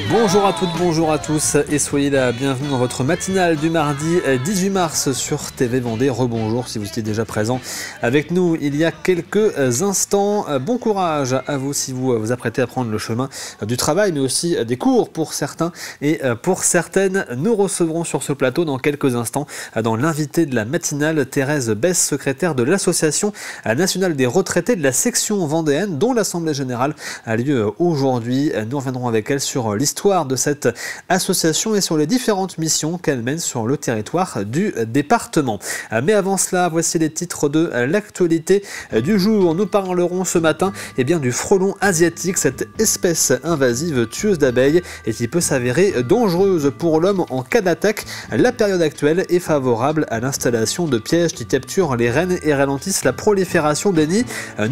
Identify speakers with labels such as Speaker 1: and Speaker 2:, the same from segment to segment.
Speaker 1: Bonjour à toutes, bonjour à tous et soyez la bienvenue dans votre matinale du mardi 18 mars sur TV Vendée. Rebonjour si vous étiez déjà présent avec nous il y a quelques instants. Bon courage à vous si vous vous apprêtez à prendre le chemin du travail mais aussi des cours pour certains et pour certaines. Nous recevrons sur ce plateau dans quelques instants dans l'invité de la matinale Thérèse Besse, secrétaire de l'Association nationale des retraités de la section vendéenne dont l'Assemblée générale a lieu aujourd'hui. Nous reviendrons avec elle sur l'histoire de cette association et sur les différentes missions qu'elle mène sur le territoire du département. Mais avant cela, voici les titres de l'actualité du jour. Nous parlerons ce matin du frelon asiatique, cette espèce invasive tueuse d'abeilles et qui peut s'avérer dangereuse pour l'homme en cas d'attaque. La période actuelle est favorable à l'installation de pièges qui capturent les reines et ralentissent la prolifération des nids.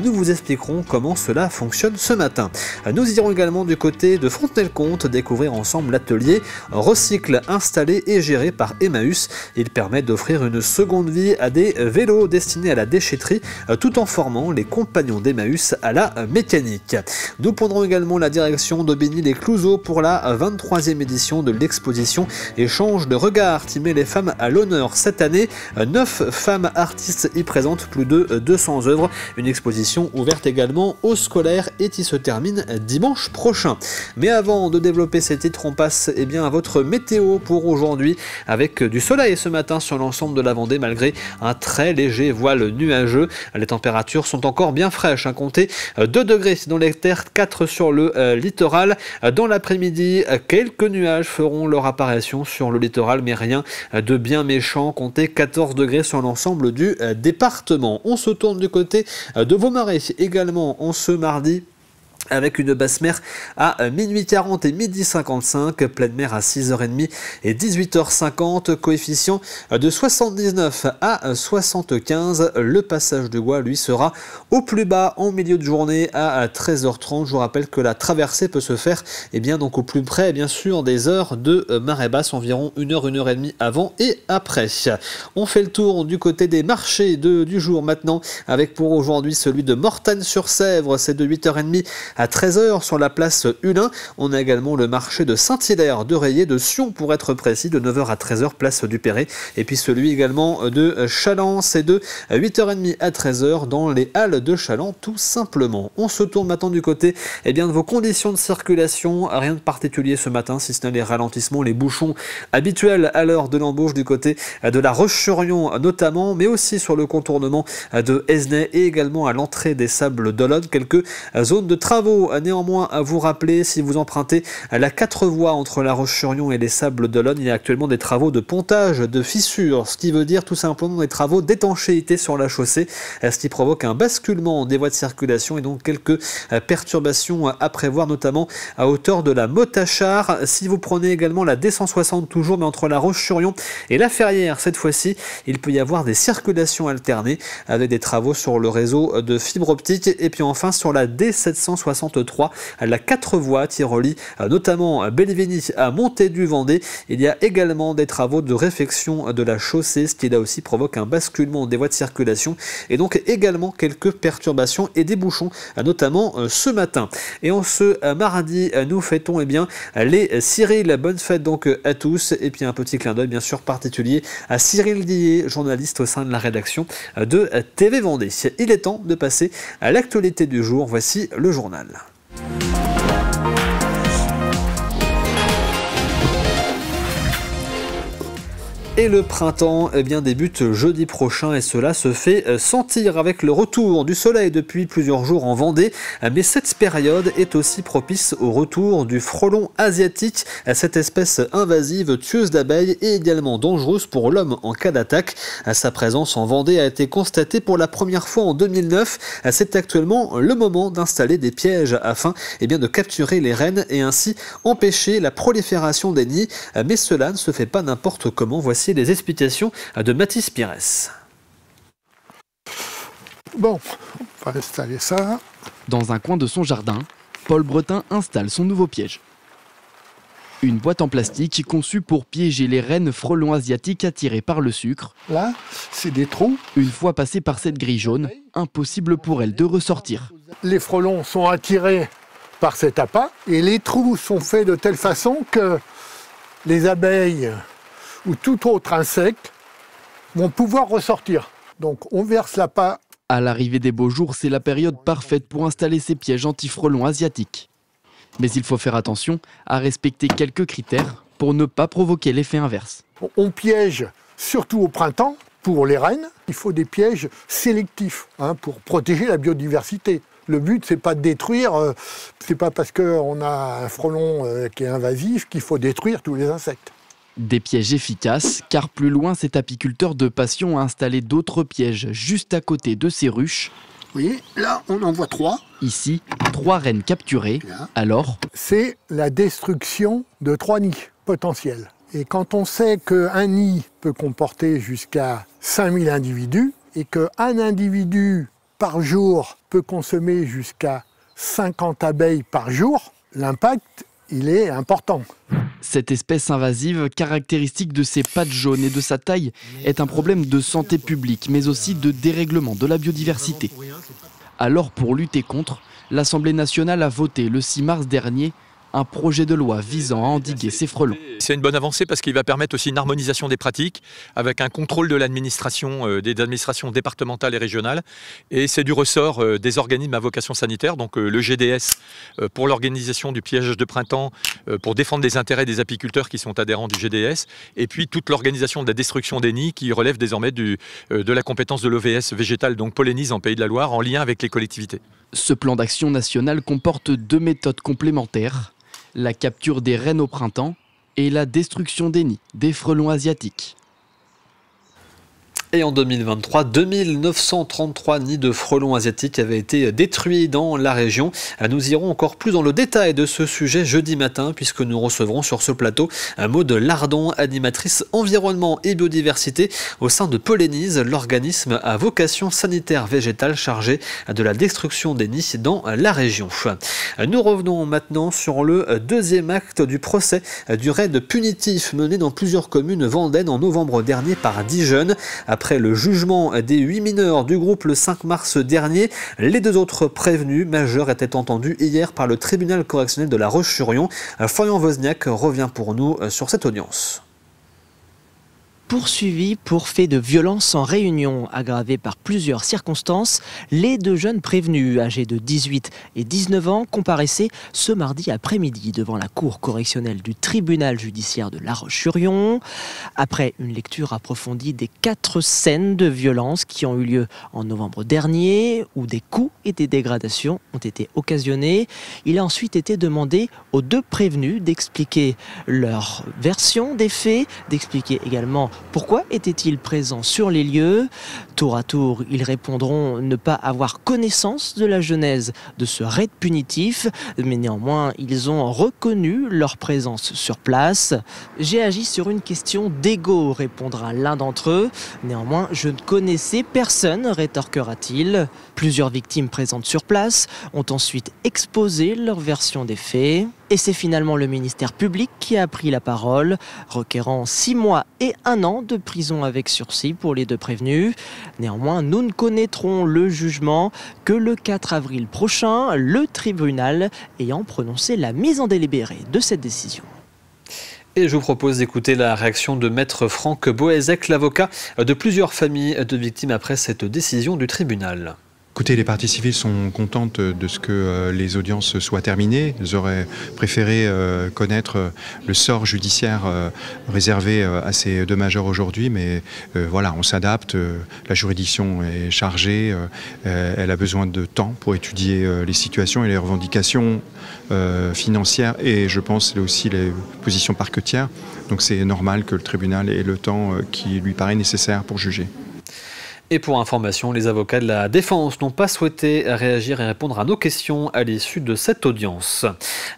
Speaker 1: Nous vous expliquerons comment cela fonctionne ce matin. Nous irons également du côté de Fontenay-le-Comte découvrir ensemble l'atelier Recycle installé et géré par Emmaüs. Il permet d'offrir une seconde vie à des vélos destinés à la déchetterie tout en formant les compagnons d'Emmaüs à la mécanique. Nous prendrons également la direction d'Aubigny-les-Clouseaux pour la 23e édition de l'exposition Échange de regards qui met les femmes à l'honneur cette année. 9 femmes artistes y présentent plus de 200 œuvres. Une exposition ouverte également aux scolaires et qui se termine dimanche prochain. Mais avant de développer ces titres, on passe à votre météo pour aujourd'hui avec du soleil ce matin sur l'ensemble de la Vendée malgré un très léger voile nuageux. Les températures sont encore bien fraîches, comptez 2 degrés dans les terres, 4 sur le littoral. Dans l'après-midi, quelques nuages feront leur apparition sur le littoral mais rien de bien méchant, comptez 14 degrés sur l'ensemble du département. On se tourne du côté de Vaumaré également en ce mardi, avec une basse mer à minuit 40 et midi 55, pleine mer à 6h30 et 18h50, coefficient de 79 à 75. Le passage de Goix, lui, sera au plus bas en milieu de journée à 13h30. Je vous rappelle que la traversée peut se faire donc au plus près, bien sûr, des heures de marée basse, environ 1h30 avant et après. On fait le tour du côté des marchés du jour maintenant, avec pour aujourd'hui celui de Mortagne-sur-Sèvre, c'est de 8h30 à 13h sur la place Hulin. On a également le marché de Saint-Hilaire de Rayé, de Sion pour être précis, de 9h à 13h place du Perret. Et puis celui également de Chaland, c'est de 8h30 à 13h dans les halles de Chaland tout simplement. On se tourne maintenant du côté de vos conditions de circulation. Rien de particulier ce matin, si ce n'est les ralentissements, les bouchons habituels à l'heure de l'embauche du côté de la Roche-sur-Yon notamment, mais aussi sur le contournement de Esnay et également à l'entrée des Sables d'Olonne. Quelques zones de travaux néanmoins à vous rappeler si vous empruntez la 4 voies entre la Roche-sur-Yon et les Sables d'Olonne. Il y a actuellement des travaux de pontage de fissures, ce qui veut dire tout simplement des travaux d'étanchéité sur la chaussée, ce qui provoque un basculement des voies de circulation et donc quelques perturbations à prévoir, notamment à hauteur de la Motachar. Si vous prenez également la D160 toujours, mais entre la Roche-sur-Yon et la Ferrière cette fois-ci, il peut y avoir des circulations alternées avec des travaux sur le réseau de fibre optique. Et puis enfin sur la D763, la 4 voies qui relie notamment Belvény à Montée-du-Vendée. Il y a également des travaux de réfection de la chaussée, ce qui là aussi provoque un basculement des voies de circulation et donc également quelques perturbations et des bouchons, notamment ce matin. Et en ce mardi, nous fêtons les Cyril. Bonne fête donc à tous. Et puis un petit clin d'œil bien sûr particulier à Cyril Guillet, journaliste au sein de la rédaction de TV Vendée. Il est temps de passer à l'actualité du jour. Voici le journal. Et le printemps débute jeudi prochain et cela se fait sentir avec le retour du soleil depuis plusieurs jours en Vendée. Mais cette période est aussi propice au retour du frelon asiatique, cette espèce invasive tueuse d'abeilles et également dangereuse pour l'homme en cas d'attaque. Sa présence en Vendée a été constatée pour la première fois en 2009. C'est actuellement le moment d'installer des pièges afin de capturer les reines et ainsi empêcher la prolifération des nids. Mais cela ne se fait pas n'importe comment. Voici les explications de Mathis Pires.
Speaker 2: Bon, on va installer ça.
Speaker 3: Dans un coin de son jardin, Paul Bretin installe son nouveau piège. Une boîte en plastique conçue pour piéger les reines frelons asiatiques attirés par le sucre.
Speaker 2: Là, c'est des trous.
Speaker 3: Une fois passées par cette grille jaune, impossible pour elles de ressortir.
Speaker 2: Les frelons sont attirés par cet appât. Et les trous sont faits de telle façon que les abeilles ou tout autre insecte vont pouvoir ressortir. Donc on verse l'appât.
Speaker 3: À l'arrivée des beaux jours, c'est la période parfaite pour installer ces pièges anti-frelons asiatiques. Mais il faut faire attention à respecter quelques critères pour ne pas provoquer l'effet inverse.
Speaker 2: On piège surtout au printemps pour les reines. Il faut des pièges sélectifs pour protéger la biodiversité. Le but, c'est pas de détruire, c'est pas parce qu'on a un frelon qui est invasif qu'il faut détruire tous les insectes.
Speaker 3: Des pièges efficaces, car plus loin, cet apiculteur de passion a installé d'autres pièges juste à côté de ces ruches.
Speaker 2: Vous voyez, là, on en voit 3.
Speaker 3: Ici, 3 reines capturées. Alors,
Speaker 2: c'est la destruction de 3 nids potentiels. Et quand on sait qu'un nid peut comporter jusqu'à 5000 individus et qu'un individu par jour peut consommer jusqu'à 50 abeilles par jour, l'impact, il est important.
Speaker 3: Cette espèce invasive, caractéristique de ses pattes jaunes et de sa taille, est un problème de santé publique, mais aussi de dérèglement de la biodiversité. Alors, pour lutter contre, l'Assemblée nationale a voté le 6 mars dernier un projet de loi visant à endiguer ces frelons.
Speaker 4: C'est une bonne avancée parce qu'il va permettre aussi une harmonisation des pratiques avec un contrôle de l'administration, des administrations départementales et régionales. Et c'est du ressort des organismes à vocation sanitaire, donc le GDS pour l'organisation du piège de printemps, pour défendre les intérêts des apiculteurs qui sont adhérents du GDS, et puis toute l'organisation de la destruction des nids qui relève désormais de la compétence de l'OVS végétal, donc Pollenise en Pays de la Loire, en lien avec les collectivités.
Speaker 3: Ce plan d'action national comporte 2 méthodes complémentaires. La capture des reines au printemps et la destruction des nids des frelons asiatiques.
Speaker 1: Et en 2023, 2933 nids de frelons asiatiques avaient été détruits dans la région. Nous irons encore plus dans le détail de ce sujet jeudi matin, puisque nous recevrons sur ce plateau Maud Lardon, animatrice environnement et biodiversité au sein de Pollenise, l'organisme à vocation sanitaire végétale chargé de la destruction des nids dans la région. Nous revenons maintenant sur le deuxième acte du procès du raid punitif mené dans plusieurs communes vendéennes en novembre dernier par 10 jeunes. Après le jugement des 8 mineurs du groupe le 5 mars dernier, les 2 autres prévenus majeurs étaient entendus hier par le tribunal correctionnel de La Roche-sur-Yon. Florian Wozniak revient pour nous sur cette audience.
Speaker 5: Poursuivis pour faits de violence en réunion, aggravés par plusieurs circonstances, les 2 jeunes prévenus, âgés de 18 et 19 ans, comparaissaient ce mardi après-midi devant la cour correctionnelle du tribunal judiciaire de La Roche-sur-Yon. Après une lecture approfondie des 4 scènes de violence qui ont eu lieu en novembre dernier, où des coups et des dégradations ont été occasionnés, il a ensuite été demandé aux 2 prévenus d'expliquer leur version des faits, d'expliquer également pourquoi étaient-ils présents sur les lieux. Tour à tour, ils répondront ne pas avoir connaissance de la genèse de ce raid punitif, mais néanmoins, ils ont reconnu leur présence sur place. J'ai agi sur une question d'ego, répondra l'un d'entre eux. Néanmoins, je ne connaissais personne, rétorquera-t-il. Plusieurs victimes présentes sur place ont ensuite exposé leur version des faits. Et c'est finalement le ministère public qui a pris la parole, requérant 6 mois et 1 an de prison avec sursis pour les 2 prévenus. Néanmoins, nous ne connaîtrons le jugement que le 4 avril prochain, le tribunal ayant prononcé la mise en délibéré de cette décision.
Speaker 1: Et je vous propose d'écouter la réaction de maître Franck Boézek, l'avocat de plusieurs familles de victimes après cette décision du tribunal.
Speaker 6: Écoutez, les parties civiles sont contentes de ce que les audiences soient terminées. Elles auraient préféré connaître le sort judiciaire réservé à ces 2 majeurs aujourd'hui, mais voilà, on s'adapte. La juridiction est chargée, elle a besoin de temps pour étudier les situations et les revendications financières et je pense aussi les positions parquetières. Donc c'est normal que le tribunal ait le temps qui lui paraît nécessaire pour juger.
Speaker 1: Et pour information, les avocats de la défense n'ont pas souhaité réagir et répondre à nos questions à l'issue de cette audience.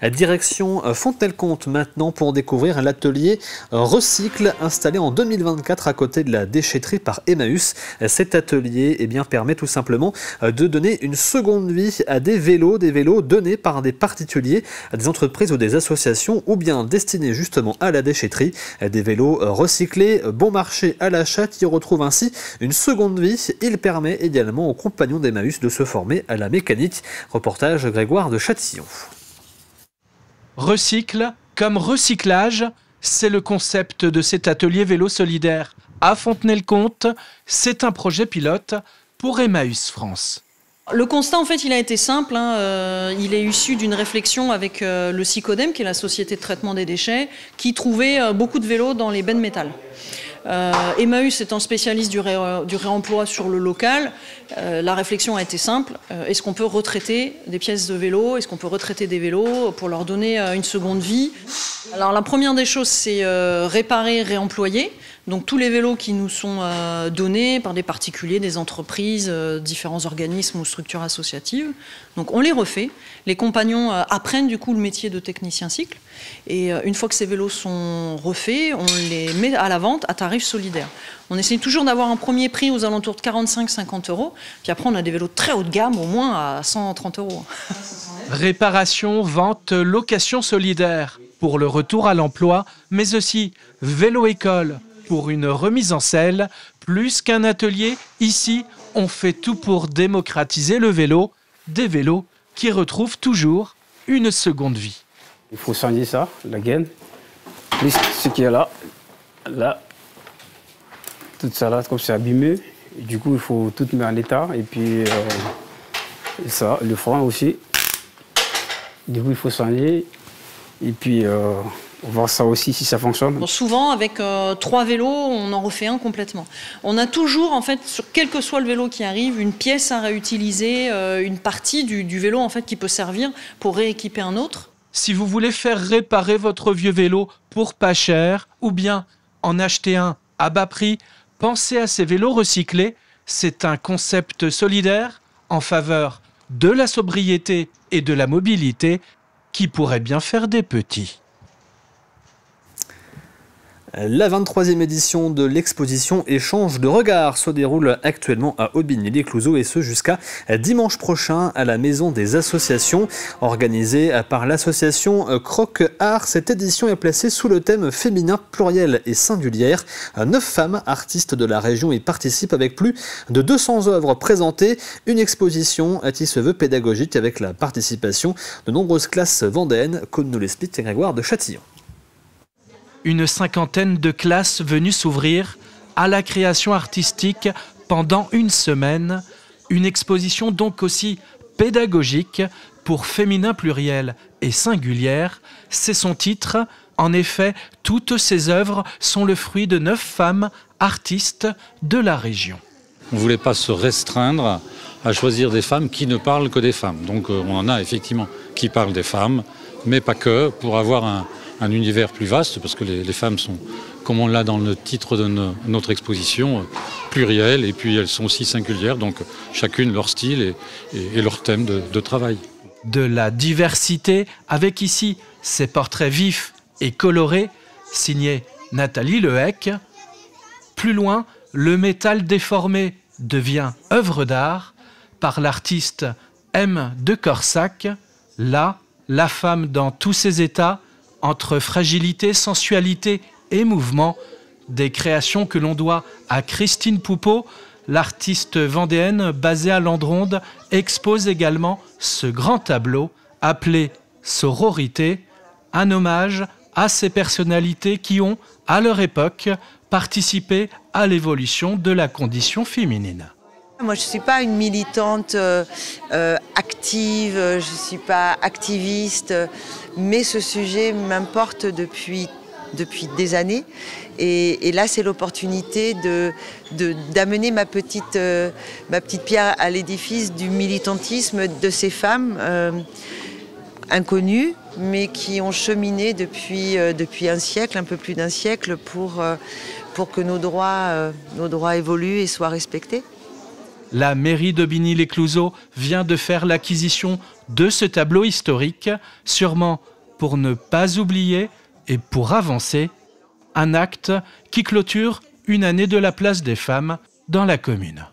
Speaker 1: Direction Fontenay-le-Comte maintenant pour découvrir l'atelier Recycle installé en 2024 à côté de la déchetterie par Emmaüs. Cet atelier permet tout simplement de donner une seconde vie à des vélos donnés par des particuliers, à des entreprises ou des associations ou bien destinés justement à la déchetterie. Des vélos recyclés, bon marché à l'achat, qui retrouvent ainsi une seconde vie. Il permet également aux compagnons d'Emmaüs de se former à la mécanique. Reportage Grégoire de Châtillon.
Speaker 7: Recycle comme recyclage, c'est le concept de cet atelier vélo solidaire à Fontenay-le-Comte. C'est un projet pilote pour Emmaüs France.
Speaker 8: Le constat, en fait, il a été simple. Il est issu d'une réflexion avec le SICODEM, qui est la société de traitement des déchets, qui trouvait beaucoup de vélos dans les bennes métal. Emmaüs étant spécialiste du réemploi sur le local, la réflexion a été simple. Est-ce qu'on peut retraiter des pièces de vélo? Est-ce qu'on peut retraiter des vélos pour leur donner une seconde vie? Alors la première des choses, c'est réparer, réemployer. Donc tous les vélos qui nous sont donnés par des particuliers, des entreprises, différents organismes ou structures associatives. Donc on les refait. Les compagnons apprennent du coup le métier de technicien cycle. Et une fois que ces vélos sont refaits, on les met à la vente à tarif solidaire. On essaie toujours d'avoir un premier prix aux alentours de 45-50 euros. Puis après, on a des vélos de très haut de gamme, au moins à 130 euros.
Speaker 7: Réparation, vente, location solidaire pour le retour à l'emploi, mais aussi vélo-école pour une remise en selle. Plus qu'un atelier, ici, on fait tout pour démocratiser le vélo. Des vélos qui retrouvent toujours une seconde vie.
Speaker 9: Il faut soigner ça, la gaine. Plus ce qui est là, tout ça là, comme c'est abîmé. Et du coup, il faut tout mettre en état. Et puis, ça, le frein aussi. Du coup, il faut soigner. Et puis, on va voir ça aussi si ça fonctionne.
Speaker 8: Bon, souvent, avec 3 vélos, on en refait un complètement. On a toujours, en fait, sur quel que soit le vélo qui arrive, une pièce à réutiliser, une partie du vélo en fait, qui peut servir pour rééquiper un autre.
Speaker 7: Si vous voulez faire réparer votre vieux vélo pour pas cher, ou bien en acheter un à bas prix, pensez à ces vélos recyclés. C'est un concept solidaire en faveur de la sobriété et de la mobilité qui pourrait bien faire des petits.
Speaker 1: La 23e édition de l'exposition Échange de regards se déroule actuellement à Aubigny-les-Clouseaux et ce jusqu'à dimanche prochain à la Maison des Associations. Organisée par l'association Croc Art, cette édition est placée sous le thème féminin, pluriel et singulière. 9 femmes artistes de la région y participent avec plus de 200 œuvres présentées. Une exposition qui se veut pédagogique avec la participation de nombreuses classes vendéennes, comme nous l'explique Grégoire de Châtillon.
Speaker 7: Une cinquantaine de classes venues s'ouvrir à la création artistique pendant une semaine. Une exposition donc aussi pédagogique pour féminin pluriel et singulière. C'est son titre. En effet, toutes ces œuvres sont le fruit de 9 femmes artistes de la région.
Speaker 10: On ne voulait pas se restreindre à choisir des femmes qui ne parlent que des femmes. Donc on en a effectivement qui parlent des femmes, mais pas que, pour avoir un univers plus vaste, parce que les femmes sont, comme on l'a dans le titre de notre exposition, plurielles, et puis elles sont aussi singulières, donc chacune leur style et leur thème de travail.
Speaker 7: De la diversité, avec ici ces portraits vifs et colorés, signés Nathalie Lehec. Plus loin, le métal déformé devient œuvre d'art par l'artiste M. de Corsac. Là, la femme dans tous ses états, entre fragilité, sensualité et mouvement, des créations que l'on doit à Christine Poupeau, l'artiste vendéenne basée à Landronde, expose également ce grand tableau appelé Sororité, un hommage à ces personnalités qui ont, à leur époque, participé à l'évolution de la condition féminine.
Speaker 11: Moi, je ne suis pas une militante active, je ne suis pas activiste, mais ce sujet m'importe depuis des années. Et là, c'est l'opportunité d'amener ma petite pierre à l'édifice du militantisme de ces femmes inconnues, mais qui ont cheminé depuis un siècle, un peu plus d'un siècle, pour que nos droits évoluent et soient respectés.
Speaker 7: La mairie d'Aubigny-les-Clouseaux vient de faire l'acquisition de ce tableau historique, sûrement pour ne pas oublier et pour avancer, un acte qui clôture une année de la place des femmes dans la commune.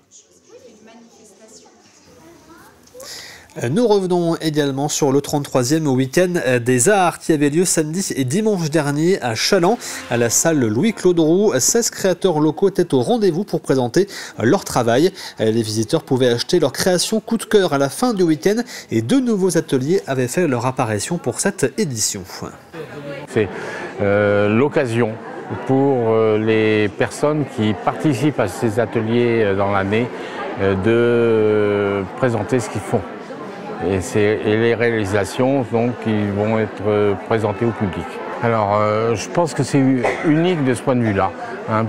Speaker 1: Nous revenons également sur le 33e week-end des Arts qui avait lieu samedi et dimanche dernier à Challans, à la salle Louis-Claude Roux. 16 créateurs locaux étaient au rendez-vous pour présenter leur travail. Les visiteurs pouvaient acheter leur création coup de cœur à la fin du week-end et 2 nouveaux ateliers avaient fait leur apparition pour cette édition.
Speaker 12: C'est l'occasion pour les personnes qui participent à ces ateliers dans l'année de présenter ce qu'ils font. Et les réalisations donc, qui vont être présentées au public. Alors je pense que c'est unique de ce point de vue-là,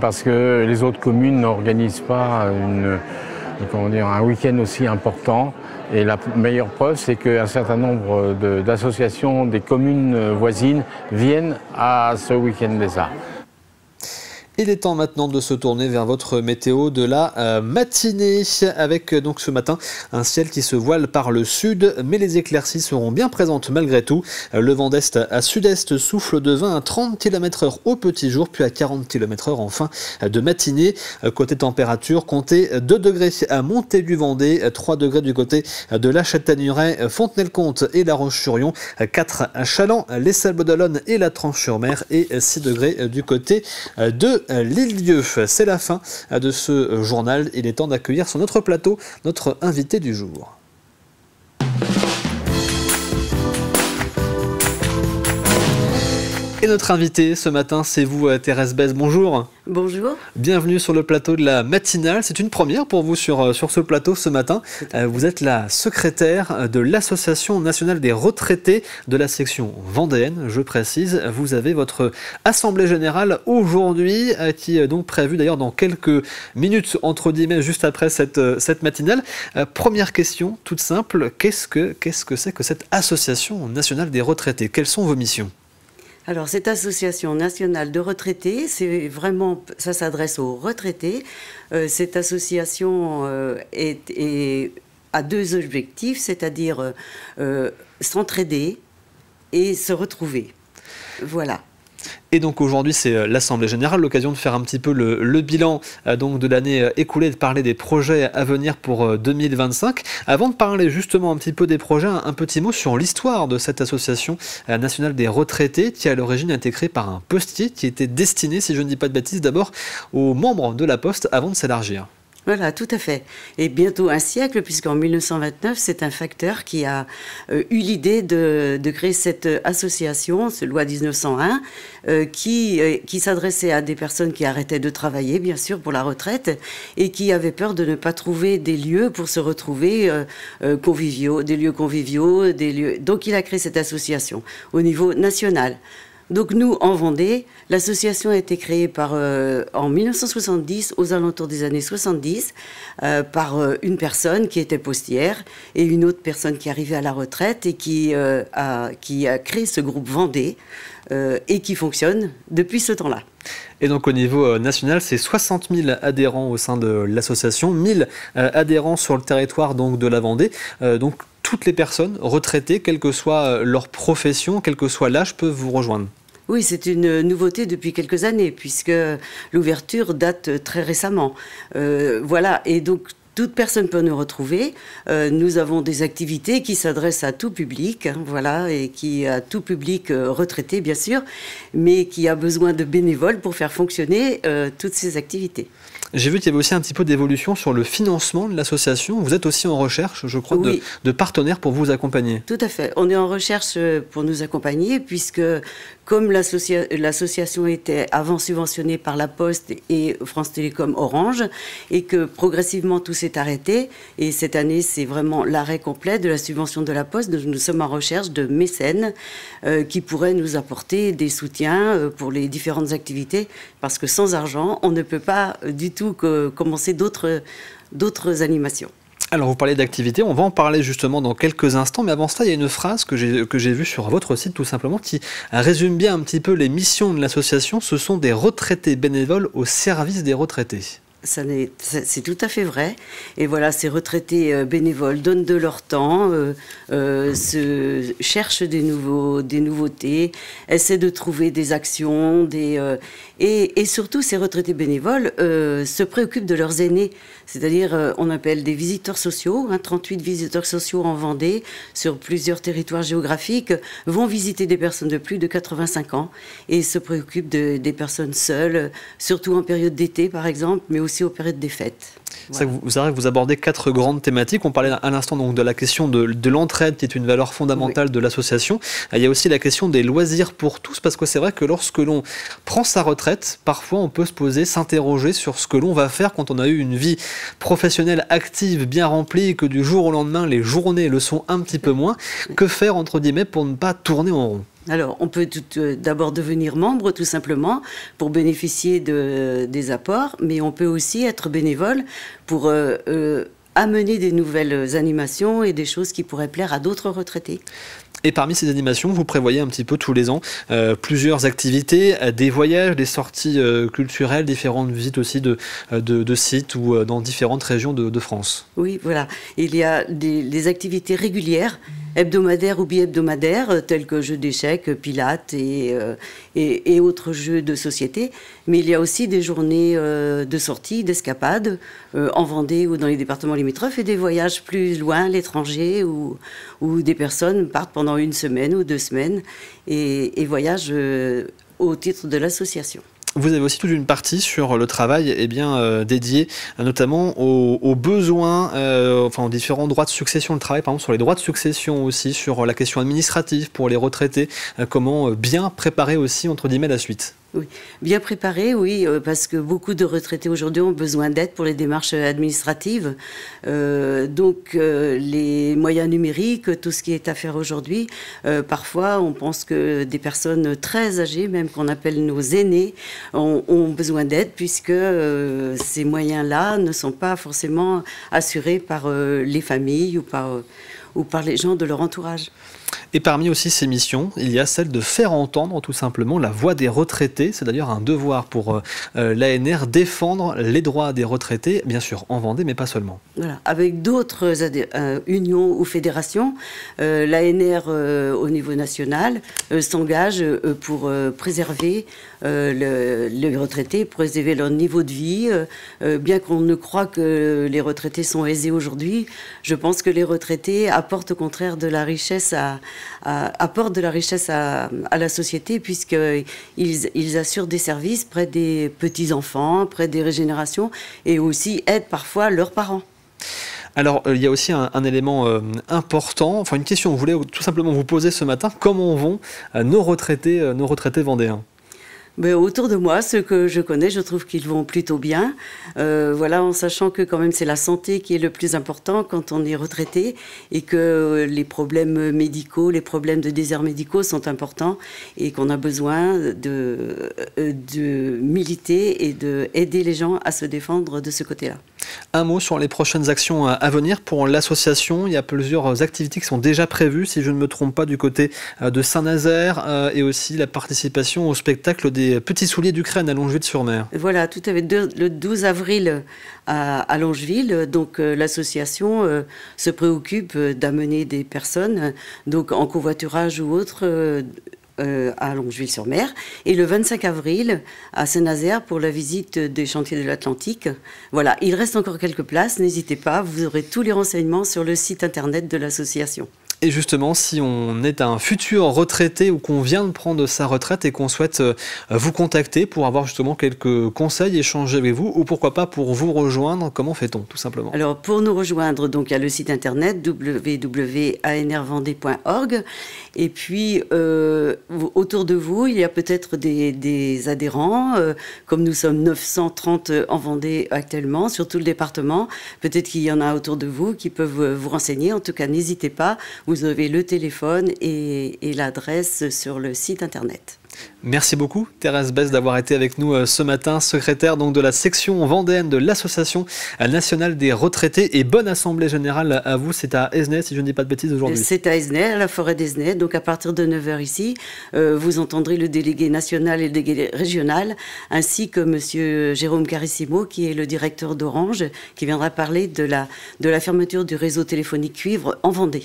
Speaker 12: parce que les autres communes n'organisent pas un week-end aussi important. Et la meilleure preuve, c'est qu'un certain nombre d'associations des communes voisines viennent à ce week-end des Arts.
Speaker 1: Il est temps maintenant de se tourner vers votre météo de la matinée avec donc ce matin un ciel qui se voile par le sud, mais les éclaircies seront bien présentes malgré tout. Le vent d'est à sud-est souffle de 20 à 30 km/h au petit jour, puis à 40 km/h en fin de matinée. Côté température, comptez 2 degrés à Montaigu-Vendée, 3 degrés du côté de la Châtaigneraie, Fontenay-le-Comte et La Roche-sur-Yon, 4 à Challans, les Sables-d'Olonne et la Tranche-sur-Mer et 6 degrés du côté de l'Île-Dieu. C'est la fin de ce journal. Il est temps d'accueillir sur notre plateau notre invité du jour. Et notre invité ce matin, c'est vous, Thérèse Besse. Bonjour.
Speaker 13: Bonjour.
Speaker 1: Bienvenue sur le plateau de la matinale. C'est une première pour vous sur ce plateau ce matin. Vous êtes la secrétaire de l'Association nationale des retraités de la section vendéenne, je précise. Vous avez votre assemblée générale aujourd'hui, qui est donc prévue d'ailleurs dans quelques minutes, entre guillemets, juste après cette matinale. Première question, toute simple. Qu'est-ce que c'est que cette Association nationale des retraités? Quelles sont vos missions?
Speaker 13: Alors, cette association nationale de retraités, c'est vraiment, ça s'adresse aux retraités. Cette association a 2 objectifs, c'est-à-dire s'entraider et se retrouver. Voilà.
Speaker 1: Et donc aujourd'hui c'est l'Assemblée Générale, l'occasion de faire un petit peu le bilan donc de l'année écoulée, de parler des projets à venir pour 2025. Avant de parler justement un petit peu des projets, un petit mot sur l'histoire de cette Association nationale des retraités qui à l'origine a été créée par un postier qui était destiné, si je ne dis pas de bêtises, d'abord aux membres de la Poste avant de s'élargir.
Speaker 13: Voilà, tout à fait. Et bientôt un siècle, puisqu'en 1929, c'est un facteur qui a eu l'idée de créer cette association, cette loi 1901, qui s'adressait à des personnes qui arrêtaient de travailler, bien sûr, pour la retraite, et qui avaient peur de ne pas trouver des lieux pour se retrouver conviviaux, des lieux conviviaux, Donc il a créé cette association au niveau national. Donc nous, en Vendée, l'association a été créée en 1970, aux alentours des années 70, par une personne qui était postière et une autre personne qui arrivait à la retraite et qui a créé ce groupe Vendée et qui fonctionne depuis ce temps-là.
Speaker 1: Et donc au niveau national, c'est 60 000 adhérents au sein de l'association, 1000 adhérents sur le territoire donc, de la Vendée. Donc toutes les personnes retraitées, quelle que soit leur profession, quel que soit l'âge, peuvent vous rejoindre.
Speaker 13: Oui, c'est une nouveauté depuis quelques années, puisque l'ouverture date très récemment. Voilà, et donc toute personne peut nous retrouver. Nous avons des activités qui s'adressent à tout public, voilà, et à tout public retraité, bien sûr, mais qui a besoin de bénévoles pour faire fonctionner toutes ces activités.
Speaker 1: J'ai vu qu'il y avait aussi un petit peu d'évolution sur le financement de l'association. Vous êtes aussi en recherche, je crois, oui, de partenaires pour vous accompagner.
Speaker 13: Tout à fait. On est en recherche pour nous accompagner, puisque comme l'association était avant subventionnée par la Poste et France Télécom Orange, et que progressivement tout s'est arrêté, et cette année c'est vraiment l'arrêt complet de la subvention de la Poste, nous sommes en recherche de mécènes qui pourraient nous apporter des soutiens pour les différentes activités, parce que sans argent, on ne peut pas du tout commencer d'autres animations.
Speaker 1: Alors vous parlez d'activité, on va en parler justement dans quelques instants, mais avant cela il y a une phrase que j'ai vue sur votre site tout simplement qui résume bien un petit peu les missions de l'association. Ce sont des retraités bénévoles au service des retraités.
Speaker 13: c'est tout à fait vrai. Et voilà, ces retraités bénévoles donnent de leur temps, cherchent des nouveautés, essaient de trouver des actions, et surtout ces retraités bénévoles se préoccupent de leurs aînés. C'est-à-dire, on appelle des visiteurs sociaux, 38 visiteurs sociaux en Vendée, sur plusieurs territoires géographiques, vont visiter des personnes de plus de 85 ans et se préoccupent des personnes seules, surtout en période d'été par exemple, mais aussi aux périodes des fêtes.
Speaker 1: Voilà. Vous abordez 4 grandes thématiques. On parlait à l'instant donc de la question de l'entraide, qui est une valeur fondamentale de l'association. Il y a aussi la question des loisirs pour tous, parce que c'est vrai que lorsque l'on prend sa retraite, parfois on peut s'interroger sur ce que l'on va faire quand on a eu une vie professionnelle active, bien remplie, et que du jour au lendemain, les journées le sont un petit peu moins. Que faire, entre guillemets, pour ne pas tourner en rond ?
Speaker 13: Alors, on peut d'abord devenir membre, tout simplement, pour bénéficier des apports, mais on peut aussi être bénévole pour amener des nouvelles animations et des choses qui pourraient plaire à d'autres retraités.
Speaker 1: Et parmi ces animations, vous prévoyez un petit peu tous les ans plusieurs activités, des voyages, des sorties culturelles, différentes visites aussi de sites ou dans différentes régions de France.
Speaker 13: Oui, voilà. Il y a des activités régulières, hebdomadaires ou bi-hebdomadaires, tels que jeux d'échecs, pilates et autres jeux de société. Mais il y a aussi des journées de sortie, d'escapades en Vendée ou dans les départements limitrophes, et des voyages plus loin, à l'étranger, où des personnes partent pendant 1 semaine ou 2 semaines et voyagent au titre de l'association.
Speaker 1: Vous avez aussi toute une partie sur le travail dédié notamment aux besoins, aux différents droits de succession. Le travail, par exemple, sur les droits de succession aussi, sur la question administrative pour les retraités. Comment bien préparer aussi, entre guillemets, la suite ?
Speaker 13: Oui, bien préparé, oui, parce que beaucoup de retraités aujourd'hui ont besoin d'aide pour les démarches administratives. Donc, les moyens numériques, tout ce qui est à faire aujourd'hui, parfois, on pense que des personnes très âgées, même qu'on appelle nos aînés, ont besoin d'aide, puisque ces moyens-là ne sont pas forcément assurés par les familles ou par les gens de leur entourage.
Speaker 1: Et parmi aussi ces missions, il y a celle de faire entendre tout simplement la voix des retraités. C'est d'ailleurs un devoir pour l'ANR, défendre les droits des retraités, bien sûr en Vendée, mais pas seulement.
Speaker 13: Voilà. Avec d'autres unions ou fédérations, l'ANR au niveau national s'engage pour préserver les retraités, préserver leur niveau de vie. Bien qu'on ne croit que les retraités sont aisés aujourd'hui, je pense que les retraités apportent au contraire de la richesse apportent de la richesse à la société, puisqu'ils assurent des services près des petits-enfants, près des régénérations, et aussi aident parfois leurs parents.
Speaker 1: Alors, il y a aussi un élément important, une question que je voulais tout simplement vous poser ce matin. Comment vont nos retraités vendéens ?
Speaker 13: Autour de moi, ceux que je connais, je trouve qu'ils vont plutôt bien. En sachant que quand même c'est la santé qui est le plus important quand on est retraité, et que les problèmes médicaux, les problèmes de déserts médicaux sont importants, et qu'on a besoin de militer et d'aider les gens à se défendre de ce côté-là.
Speaker 1: Un mot sur les prochaines actions à venir pour l'association. Il y a plusieurs activités qui sont déjà prévues, si je ne me trompe pas, du côté de Saint-Nazaire, et aussi la participation au spectacle des Petits Souliers d'Ukraine à Longeville-sur-Mer.
Speaker 13: Voilà, tout à fait. Le 12 avril à Longeville, donc l'association se préoccupe d'amener des personnes donc en covoiturage ou autre à Longeville-sur-Mer, et le 25 avril à Saint-Nazaire pour la visite des chantiers de l'Atlantique. Voilà, il reste encore quelques places, n'hésitez pas, vous aurez tous les renseignements sur le site internet de l'association.
Speaker 1: Et justement, si on est un futur retraité ou qu'on vient de prendre sa retraite et qu'on souhaite vous contacter pour avoir justement quelques conseils, échanger avec vous, ou pourquoi pas pour vous rejoindre, comment fait-on tout simplement ?
Speaker 13: Alors pour nous rejoindre, donc il y a le site internet www.anrvendée.org, et puis autour de vous, il y a peut-être des adhérents, comme nous sommes 930 en Vendée actuellement, sur tout le département, peut-être qu'il y en a autour de vous qui peuvent vous renseigner. En tout cas, n'hésitez pas. Vous avez le téléphone et l'adresse sur le site internet.
Speaker 1: Merci beaucoup Thérèse Besse d'avoir été avec nous ce matin, secrétaire donc de la section vendéenne de l'Association nationale des retraités, et bonne assemblée générale à vous. C'est à Esnay, si je ne dis pas de bêtises, aujourd'hui.
Speaker 13: C'est à Esnay, à la forêt d'Esnay, donc à partir de 9h ici, vous entendrez le délégué national et le délégué régional, ainsi que monsieur Jérôme Carissimo, qui est le directeur d'Orange, qui viendra parler de la fermeture du réseau téléphonique cuivre en Vendée.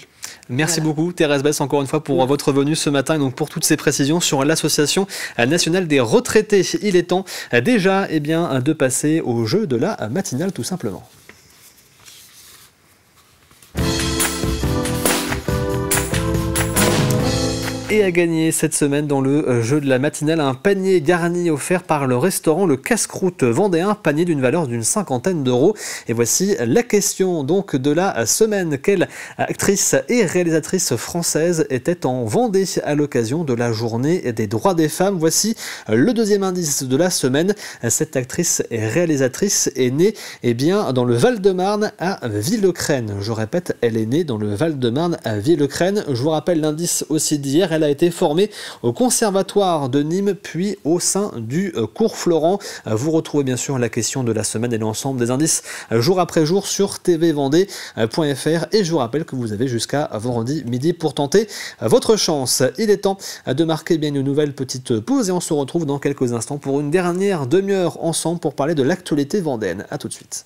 Speaker 1: Merci beaucoup Thérèse Besse encore une fois pour votre venue ce matin et donc pour toutes ces précisions sur l'Association nationale des retraités. Il est temps déjà de passer au jeu de la matinale tout simplement. Et à gagner cette semaine dans le jeu de la matinale, un panier garni offert par le restaurant Le Casse-Croûte vendéen, panier d'une valeur d'une 50aine d'euros. Et voici la question donc de la semaine. Quelle actrice et réalisatrice française était en Vendée à l'occasion de la journée des droits des femmes? Voici le deuxième indice de la semaine. Cette actrice et réalisatrice est née dans le Val-de-Marne à Villecresnes. Je répète, elle est née dans le Val-de-Marne à Villecresnes. Je vous rappelle l'indice aussi d'hier. Elle a été formée au Conservatoire de Nîmes, puis au sein du Cours Florent. Vous retrouvez bien sûr la question de la semaine et l'ensemble des indices jour après jour sur tvvendée.fr. Et je vous rappelle que vous avez jusqu'à vendredi midi pour tenter votre chance. Il est temps de marquer une nouvelle petite pause et on se retrouve dans quelques instants pour une dernière demi-heure ensemble pour parler de l'actualité vendéenne. A tout de suite.